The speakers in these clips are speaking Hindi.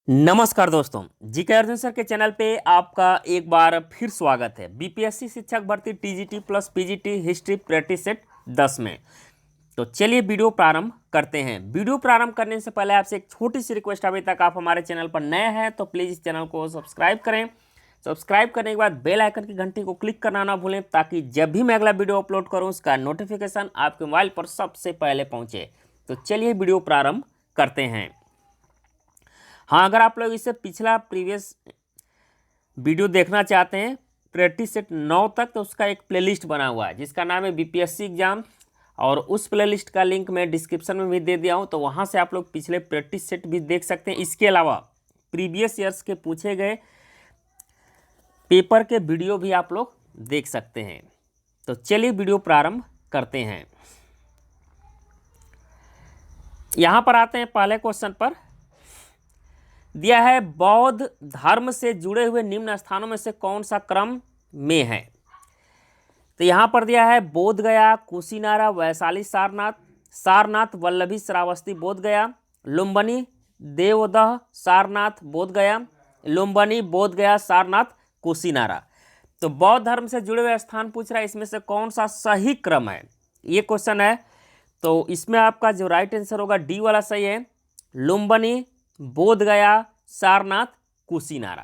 नमस्कार दोस्तों, जीके अर्जुन सर के चैनल पे आपका एक बार फिर स्वागत है। बीपीएससी शिक्षक भर्ती TGT plus PGT history practice set 10 में। तो चलिए वीडियो प्रारंभ करते हैं। वीडियो प्रारंभ करने से पहले आपसे एक छोटी सी रिक्वेस्ट, अभी तक आप हमारे चैनल पर नए हैं तो प्लीज़ इस चैनल को सब्सक्राइब करें। सब्सक्राइब करने के बाद बेल आइकन की घंटी को क्लिक करना ना भूलें, ताकि जब भी मैं अगला वीडियो अपलोड करूँ उसका नोटिफिकेशन आपके मोबाइल पर सबसे पहले पहुँचे। तो चलिए वीडियो प्रारंभ करते हैं। हाँ, अगर आप लोग इससे पिछला प्रीवियस वीडियो देखना चाहते हैं प्रैक्टिस सेट 9 तक, तो उसका एक प्लेलिस्ट बना हुआ है जिसका नाम है बीपीएससी एग्जाम, और उस प्लेलिस्ट का लिंक मैं डिस्क्रिप्शन में भी दे दिया हूँ। तो वहाँ से आप लोग पिछले प्रैक्टिस सेट भी देख सकते हैं। इसके अलावा प्रीवियस ईयर्स के पूछे गए पेपर के वीडियो भी आप लोग देख सकते हैं। तो चलिए वीडियो प्रारंभ करते हैं। यहाँ पर आते हैं पहले क्वेश्चन पर। दिया है बौद्ध धर्म से जुड़े हुए निम्न स्थानों में से कौन सा क्रम में है। तो यहाँ पर दिया है बोध गया, कुशीनारा, वैशाली, सारनाथ, सारनाथ वल्लभी श्रावस्ती बोध गया, लुम्बिनी देवदह सारनाथ बोध गया, लुम्बिनी बोध गया सारनाथ कुशीनारा। तो बौद्ध धर्म से जुड़े हुए स्थान पूछ रहा है, इसमें से कौन सा सही क्रम है, ये क्वेश्चन है। तो इसमें आपका जो राइट आंसर होगा डी वाला सही है, लुम्बिनी बोध गया सारनाथ कुशीनारा।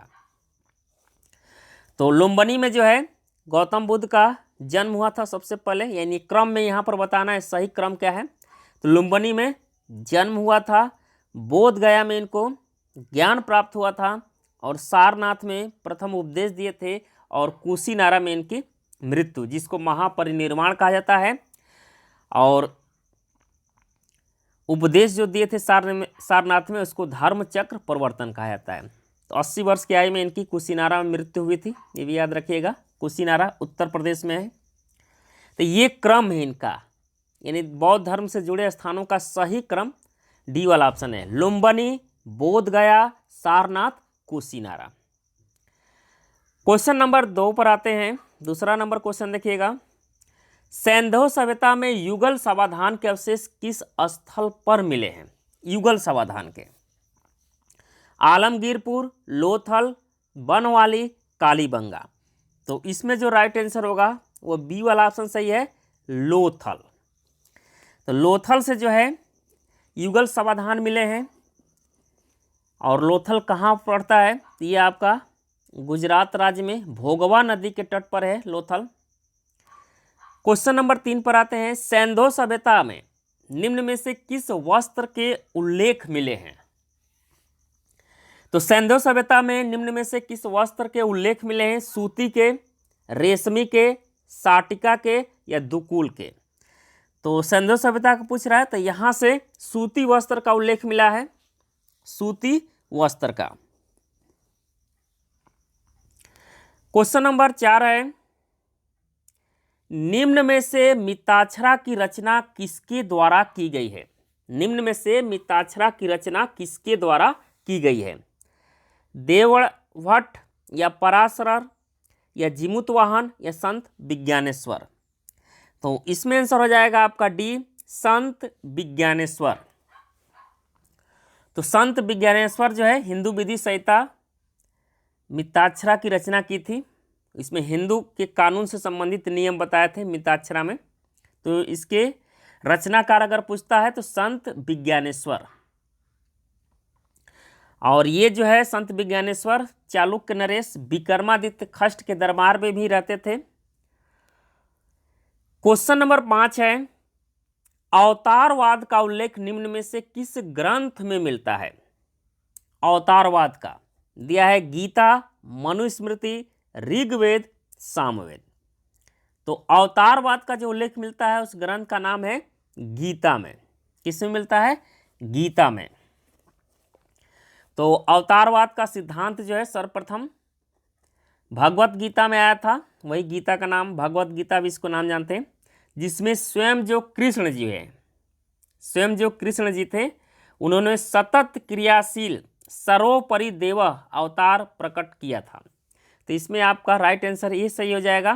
तो लुम्बिनी में जो है गौतम बुद्ध का जन्म हुआ था सबसे पहले, यानी क्रम में यहाँ पर बताना है सही क्रम क्या है। तो लुम्बिनी में जन्म हुआ था, बोध गया में इनको ज्ञान प्राप्त हुआ था, और सारनाथ में प्रथम उपदेश दिए थे, और कुशीनारा में इनकी मृत्यु, जिसको महापरिनिर्वाण कहा जाता है, और उपदेश जो दिए थे सारनाथ में उसको धर्म चक्र प्रवर्तन कहा जाता है। तो 80 वर्ष की आयु में इनकी कुशीनारा में मृत्यु हुई थी, ये भी याद रखिएगा। कुशीनारा उत्तर प्रदेश में है। तो ये क्रम है इनका, यानी बौद्ध धर्म से जुड़े स्थानों का सही क्रम डी वाला ऑप्शन है, लुम्बिनी बोध गया सारनाथ कुशीनारा। क्वेश्चन नंबर 2 पर आते हैं। दूसरा नंबर क्वेश्चन देखिएगा, सैंधव सभ्यता में युगल समाधान के अवशेष किस स्थल पर मिले हैं। युगल समाधान के आलमगीरपुर, लोथल, बनवाली, कालीबंगा। तो इसमें जो राइट आंसर होगा वो बी वाला ऑप्शन सही है, लोथल। तो लोथल से जो है युगल समाधान मिले हैं, और लोथल कहाँ पड़ता है, तो ये आपका गुजरात राज्य में भोगवा नदी के तट पर है लोथल। क्वेश्चन नंबर 3 पर आते हैं, सैंधव सभ्यता में निम्न में से किस वस्त्र के उल्लेख मिले हैं। तो सैंधव सभ्यता में निम्न में से किस वस्त्र के उल्लेख मिले हैं, सूती के, रेशमी के, साटिका के, या दुकुल के। तो सैंधव सभ्यता का पूछ रहा है, तो यहां से सूती वस्त्र का उल्लेख मिला है, सूती वस्त्र का। क्वेश्चन नंबर 4 है, निम्न में से मिताक्षरा की रचना किसके द्वारा की गई है। निम्न में से मिताक्षरा की रचना किसके द्वारा की गई है, देवभट्ट, या पराशर, या जीमूतवाहन, या संत विज्ञानेश्वर। तो इसमें आंसर हो जाएगा आपका डी, संत विज्ञानेश्वर। तो संत विज्ञानेश्वर जो है हिंदू विधि संहिता मिताक्षरा की रचना की थी। इसमें हिंदू के कानून से संबंधित नियम बताए थे मिताक्षरा में। तो इसके रचनाकार अगर पूछता है तो संत विज्ञानेश्वर। और ये जो है संत विज्ञानेश्वर चालुक्य नरेश विक्रमादित्य खष्ट के दरबार में भी रहते थे। क्वेश्चन नंबर 5 है, अवतारवाद का उल्लेख निम्न में से किस ग्रंथ में मिलता है। अवतारवाद का दिया है गीता, मनुस्मृति, ऋग्वेद, सामवेद। तो अवतारवाद का जो उल्लेख मिलता है उस ग्रंथ का नाम है गीता में। किसमें मिलता है, गीता में। तो अवतारवाद का सिद्धांत जो है सर्वप्रथम भगवत गीता में आया था, वही गीता का नाम भगवत गीता भी इसको नाम जानते हैं, जिसमें स्वयं जो कृष्ण जी है, स्वयं जो कृष्ण जी थे, उन्होंने सतत क्रियाशील सर्वोपरि देव अवतार प्रकट किया था। तो इसमें आपका राइट आंसर ये सही हो जाएगा।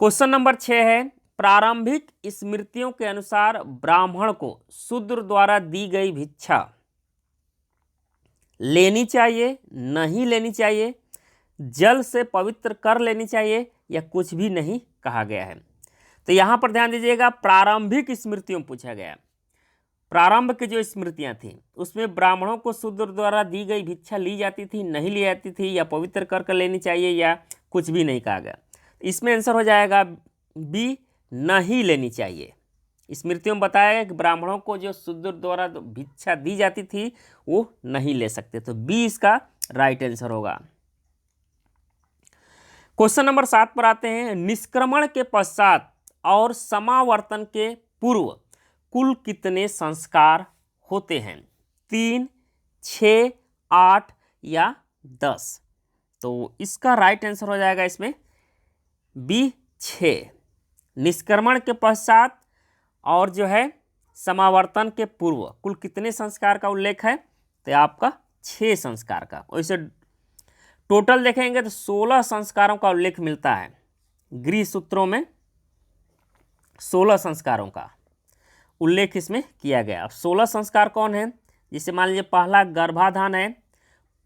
क्वेश्चन नंबर 6 है, प्रारंभिक स्मृतियों के अनुसार ब्राह्मण को शूद्र द्वारा दी गई भिक्षा लेनी चाहिए, नहीं लेनी चाहिए, जल से पवित्र कर लेनी चाहिए, या कुछ भी नहीं कहा गया है। तो यहाँ पर ध्यान दीजिएगा, प्रारंभिक स्मृतियों में पूछा गया। प्रारंभ की जो स्मृतियाँ थी उसमें ब्राह्मणों को शूद्र द्वारा दी गई भिक्षा ली जाती थी, नहीं ली जाती थी, या पवित्र कर लेनी चाहिए, या कुछ भी नहीं कहा गया। इसमें आंसर हो जाएगा बी, नहीं लेनी चाहिए। स्मृतियों में बताया गया कि ब्राह्मणों को जो शूद्र द्वारा भिक्षा दी जाती थी वो नहीं ले सकते, तो बी इसका राइट आंसर होगा। क्वेश्चन नंबर 7 पर आते हैं। निष्क्रमण के पश्चात और समावर्तन के पूर्व कुल कितने संस्कार होते हैं? 3, 6, 8 या 10? तो इसका राइट आंसर हो जाएगा इसमें बी, 6। निष्क्रमण के पश्चात और जो है समावर्तन के पूर्व कुल कितने संस्कार का उल्लेख है? तो आपका 6 संस्कार का। वैसे टोटल देखेंगे तो 16 संस्कारों का उल्लेख मिलता है। गृह सूत्रों में 16 संस्कारों का उल्लेख इसमें किया गया। अब 16 संस्कार कौन है? जिसे मान लीजिए पहला गर्भाधान है,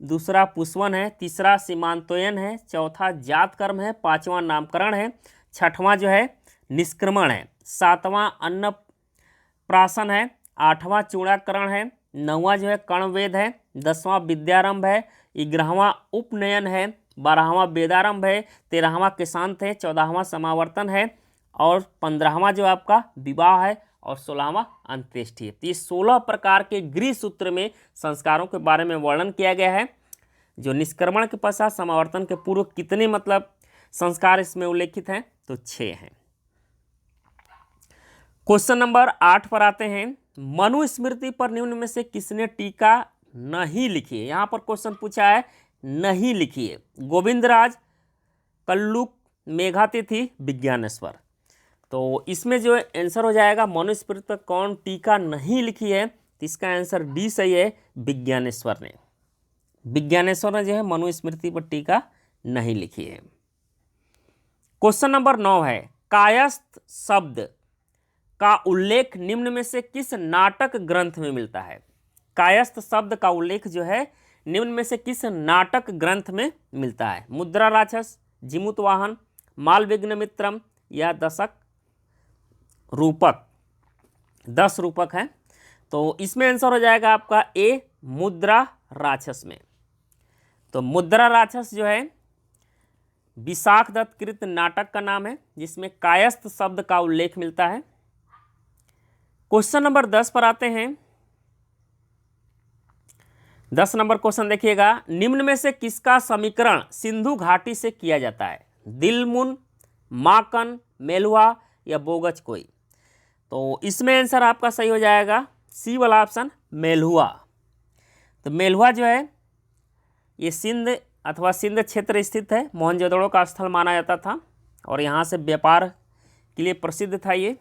दूसरा पुष्वन है, तीसरा सीमांतोयन है, चौथा जात कर्म है, पांचवा नामकरण है, छठवां जो है निष्क्रमण है, सातवां अन्न प्राशन है, आठवां चूड़ाकरण है, नौवां जो है कर्णवेद है, 10वां विद्यारंभ है, 11वां उपनयन है, 12वां वेदारंभ है, 13वां केशांत है, 14वां समावर्तन है, और 15वां जो आपका विवाह है, और 16वां अंत्येष्टि है। तो ये 16 प्रकार के गृह सूत्र में संस्कारों के बारे में वर्णन किया गया है। जो निष्क्रमण के पश्चात समावर्तन के पूर्व कितने मतलब संस्कार इसमें उल्लेखित हैं? तो 6 हैं। क्वेश्चन नंबर 8 पर आते हैं। मनुस्मृति पर निम्न में से किसने टीका नहीं लिखी है? यहाँ पर क्वेश्चन पूछा है नहीं लिखी है। गोविंदराज, कल्लुक, मेघातिथि, विज्ञानेश्वर। तो इसमें जो आंसर हो जाएगा मनुस्मृति पर कौन टीका नहीं लिखी है? तो इसका आंसर डी सही है, विज्ञानेश्वर ने। विज्ञानेश्वर ने जो है मनुस्मृति पर टीका नहीं लिखी है। क्वेश्चन नंबर 9 है। कायस्थ शब्द का उल्लेख निम्न में से किस नाटक ग्रंथ में मिलता है? कायस्थ शब्द का उल्लेख जो है निम्न में से किस नाटक ग्रंथ में मिलता है? मुद्रा राक्षस, जीमूतवाहन, मालविघ्न या दशक रूपक? 10 रूपक हैं। तो इसमें आंसर हो जाएगा आपका ए, मुद्रा राक्षस में। तो मुद्रा राक्षस जो है विशाख दत्त कृत नाटक का नाम है जिसमें कायस्थ शब्द का उल्लेख मिलता है। क्वेश्चन नंबर 10 पर आते हैं। 10 नंबर क्वेश्चन देखिएगा। निम्न में से किसका समीकरण सिंधु घाटी से किया जाता है? दिलमुन, माकन, मेलुहा या बोगच कोई? तो इसमें आंसर आपका सही हो जाएगा सी वाला ऑप्शन, मेलुहा। तो मेलुहा जो है ये सिंध अथवा सिंध क्षेत्र स्थित है। मोहनजोदड़ो का स्थल माना जाता था और यहाँ से व्यापार के लिए प्रसिद्ध था ये।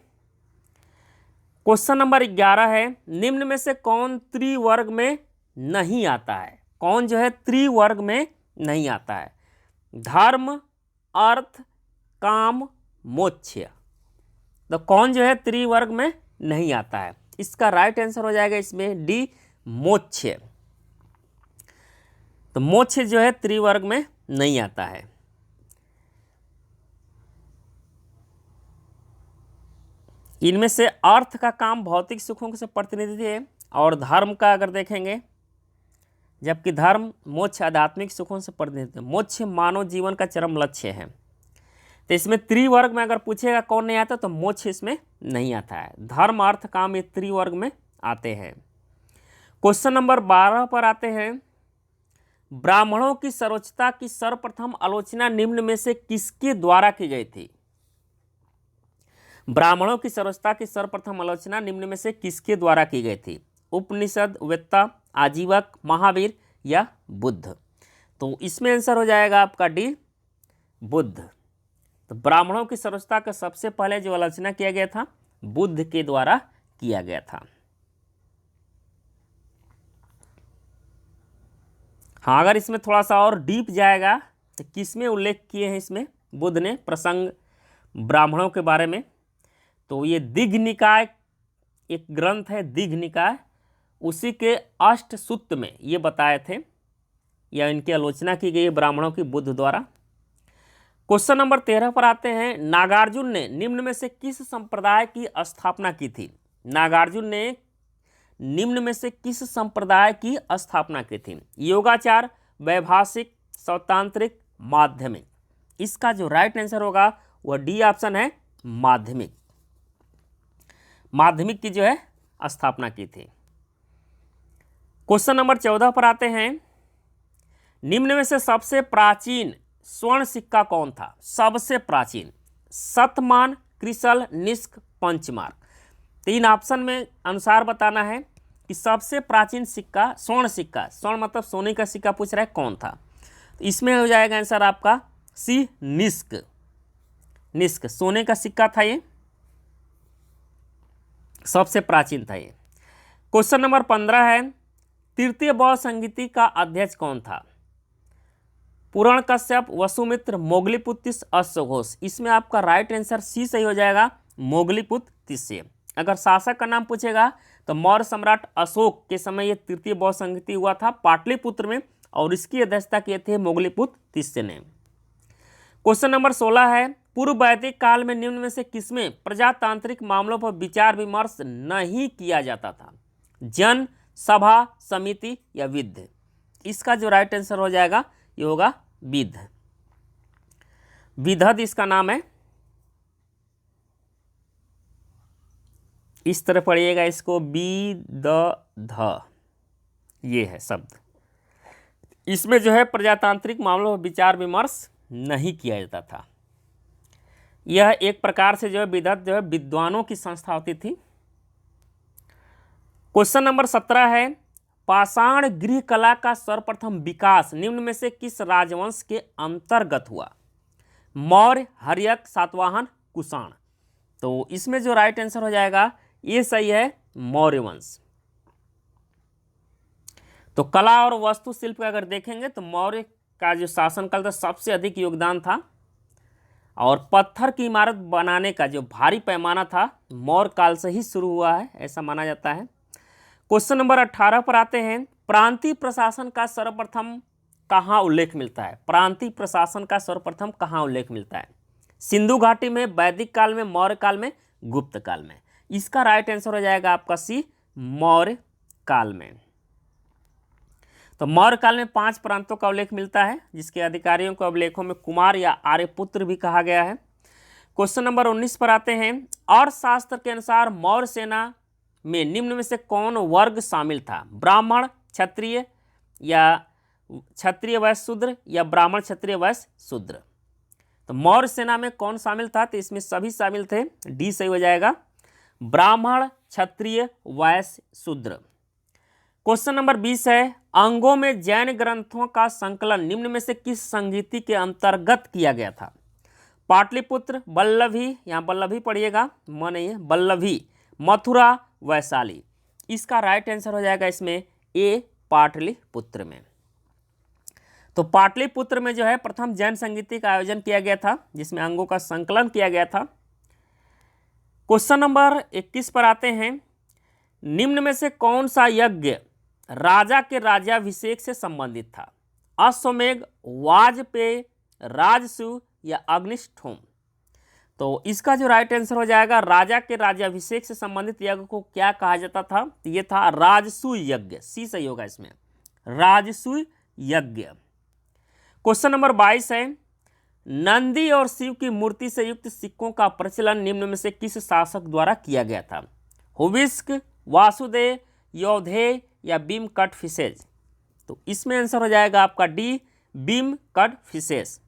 क्वेश्चन नंबर 11 है। निम्न में से कौन त्रिवर्ग में नहीं आता है? कौन जो है त्रिवर्ग में नहीं आता है? धर्म, अर्थ, काम, मोक्ष। तो कौन जो है त्रिवर्ग में नहीं आता है? इसका राइट आंसर हो जाएगा इसमें डी, मोक्ष। तो मोक्ष जो है त्रिवर्ग में नहीं आता है। इनमें से अर्थ का काम भौतिक सुखों से प्रतिनिधि है और धर्म का अगर देखेंगे, जबकि धर्म मोक्ष आध्यात्मिक सुखों से प्रतिनिधि है। मोक्ष मानव जीवन का चरम लक्ष्य है। तो इसमें त्रिवर्ग में अगर पूछेगा कौन नहीं आता तो मोक्ष इसमें नहीं आता है। धर्म, अर्थ, काम ये त्रिवर्ग में आते हैं। क्वेश्चन नंबर 12 पर आते हैं। ब्राह्मणों की सर्वोच्चता की सर्वप्रथम आलोचना निम्न में से किसके द्वारा की गई थी? ब्राह्मणों की सर्वोच्चता की सर्वप्रथम आलोचना निम्न में से किसके द्वारा की गई थी? उपनिषद, वेत्ता, आजीवक, महावीर या बुद्ध? तो इसमें आंसर हो जाएगा आपका डी, बुद्ध। तो ब्राह्मणों की सर्वोच्चता का सबसे पहले जो आलोचना किया गया था बुद्ध के द्वारा किया गया था। हाँ, अगर इसमें थोड़ा सा और डीप जाएगा तो किसमें उल्लेख किए हैं इसमें बुद्ध ने प्रसंग ब्राह्मणों के बारे में? तो ये दिघ निकाय एक ग्रंथ है, दिघ निकाय, उसी के अष्टसूत्र में ये बताए थे, या इनकी आलोचना की गई ब्राह्मणों की बुद्ध द्वारा। क्वेश्चन नंबर 13 पर आते हैं। नागार्जुन ने निम्न में से किस संप्रदाय की स्थापना की थी? नागार्जुन ने निम्न में से किस संप्रदाय की स्थापना की थी? योगाचार, वैभाषिक, सौतांत्रिक, माध्यमिक। इसका जो राइट आंसर होगा वह डी ऑप्शन है, माध्यमिक। माध्यमिक की जो है स्थापना की थी। क्वेश्चन नंबर 14 पर आते हैं। निम्न में से सबसे प्राचीन स्वर्ण सिक्का कौन था? सबसे प्राचीन, शतमान, क्रिसल, निष्क, पंचमार्क। 3 ऑप्शन में अनुसार बताना है कि सबसे प्राचीन सिक्का, स्वर्ण सिक्का, स्वर्ण मतलब सोने का सिक्का पूछ रहा है, कौन था? तो इसमें हो जाएगा आंसर आपका सी, निष्क। निष्क सोने का सिक्का था, ये सबसे प्राचीन था ये। क्वेश्चन नंबर 15 है। तृतीय बौद्ध संगीति का अध्यक्ष कौन था? पुराण कश्यप, वसुमित्र, मोगलीपुत्र तिस्य, अश्वघोष। इसमें आपका राइट आंसर सी सही हो जाएगा, मोगलीपुत्र तिस्य। अगर शासक का नाम पूछेगा तो मौर्य सम्राट अशोक के समय ये तृतीय बौद्ध संगीति हुआ था पाटलिपुत्र में, और इसकी अध्यक्षता किए थे मोगलीपुत्र तिस्य ने। क्वेश्चन नंबर 16 है। पूर्व वैदिक काल में निम्न में से किसमें प्रजातांत्रिक मामलों पर विचार विमर्श नहीं किया जाता था? जन, सभा, समिति या विद्ध। इसका जो राइट आंसर हो जाएगा ये होगा विद्ध। विदध इसका नाम है। इस तरह पढ़िएगा इसको, विदध, ये है शब्द। इसमें जो है प्रजातांत्रिक मामलों पर विचार विमर्श नहीं किया जाता था। यह एक प्रकार से जो है विदध जो है विद्वानों की संस्था होती थी। क्वेश्चन नंबर 17 है। पाषाण गृह कला का सर्वप्रथम विकास निम्न में से किस राजवंश के अंतर्गत हुआ? मौर्य, हर्यक, सातवाहन, कुषाण। तो इसमें जो राइट आंसर हो जाएगा ये सही है, मौर्य वंश। तो कला और वास्तुशिल्प का अगर देखेंगे तो मौर्य का जो शासनकाल था सबसे अधिक योगदान था, और पत्थर की इमारत बनाने का जो भारी पैमाना था मौर्य काल से ही शुरू हुआ है, ऐसा माना जाता है। क्वेश्चन नंबर 18 पर आते हैं। प्रांतीय प्रशासन का सर्वप्रथम कहाँ उल्लेख मिलता है? प्रांतीय प्रशासन का सर्वप्रथम कहाँ उल्लेख मिलता है? सिंधु घाटी में, वैदिक काल में, मौर्य काल में, गुप्त काल में। इसका राइट आंसर हो जाएगा आपका सी, मौर्य काल में। तो मौर्य काल में 5 प्रांतों का उल्लेख मिलता है, जिसके अधिकारियों को अभिलेखों में कुमार या आर्यपुत्र भी कहा गया है। क्वेश्चन नंबर 19 पर आते हैं। अर्थशास्त्र के अनुसार मौर्य सेना में निम्न में से कौन वर्ग शामिल था? ब्राह्मण, क्षत्रिय या क्षत्रिय वैश्य शूद्र या ब्राह्मण, क्षत्रिय वैश्य शूद्र। तो मौर्य सेना में कौन शामिल था? तो इसमें सभी शामिल थे, डी सही हो जाएगा, ब्राह्मण, क्षत्रिय, वैश्य, शूद्र। क्वेश्चन नंबर 20 है। अंगों में जैन ग्रंथों का संकलन निम्न में से किस संगीति के अंतर्गत किया गया था? पाटलिपुत्र, वल्लभी, यहाँ वल्लभी पढ़िएगा, मन नहीं है, वल्लभी, मथुरा, वैशाली। इसका राइट आंसर हो जाएगा इसमें ए, पाटलिपुत्र में। तो पाटलिपुत्र में जो है प्रथम जैन संगीति का आयोजन किया गया था, जिसमें अंगों का संकलन किया गया था। क्वेश्चन नंबर 21 पर आते हैं। निम्न में से कौन सा यज्ञ राजा के राज्याभिषेक से संबंधित था? अश्वमेध, वाजपेय, राजसूय या अग्निष्ठोम। तो इसका जो राइट आंसर हो जाएगा, राजा के राज्याभिषेक से संबंधित यज्ञ को क्या कहा जाता था? तो ये था राजसूय यज्ञ, सी सही होगा इसमें, राजसूय यज्ञ। क्वेश्चन नंबर 22 है। नंदी और शिव की मूर्ति से युक्त सिक्कों का प्रचलन निम्न में से किस शासक द्वारा किया गया था? हुविस्क, वासुदेव, यौधेय या बीम कटफिसेज। तो इसमें आंसर हो जाएगा आपका डी, बीम कटफिसेज।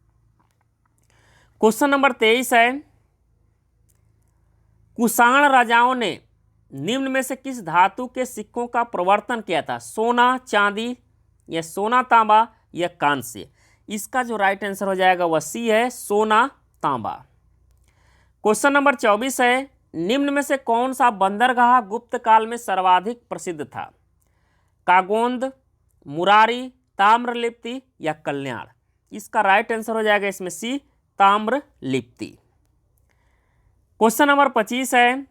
क्वेश्चन नंबर 23 है। कुषाण राजाओं ने निम्न में से किस धातु के सिक्कों का प्रवर्तन किया था? सोना, चांदी या सोना, तांबा या कांस्य। इसका जो राइट आंसर हो जाएगा वह सी है, सोना, तांबा। क्वेश्चन नंबर 24 है। निम्न में से कौन सा बंदरगाह गुप्त काल में सर्वाधिक प्रसिद्ध था? कागोंद, मुरारी, ताम्रलिप्ति या कल्याण। इसका राइट आंसर हो जाएगा इसमें सी, ताम्रलिप्ति। क्वेश्चन नंबर 25 है।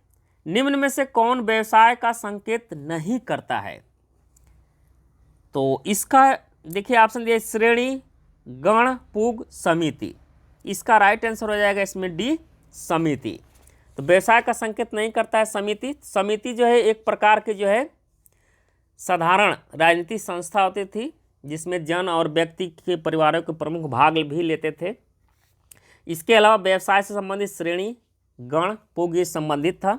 निम्न में से कौन व्यवसाय का संकेत नहीं करता है? तो इसका देखिए ऑप्शन दिया श्रेणी गण पुग समिति, इसका राइट आंसर हो जाएगा इसमें डी समिति। तो व्यवसाय का संकेत नहीं करता है समिति। समिति जो है एक प्रकार के जो है साधारण राजनीतिक संस्था होती थी जिसमें जन और व्यक्ति के परिवारों के प्रमुख भाग भी लेते थे। इसके अलावा व्यवसाय से संबंधित श्रेणी गण पुग ये संबंधित था।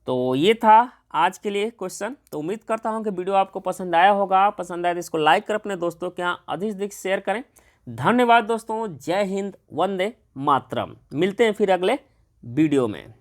तो ये था आज के लिए क्वेश्चन। तो उम्मीद करता हूँ कि वीडियो आपको पसंद आया होगा। पसंद आया तो इसको लाइक कर अपने दोस्तों के यहाँ अधिक से अधिक शेयर करें। धन्यवाद दोस्तों। जय हिंद, वंदे मातरम। मिलते हैं फिर अगले वीडियो में।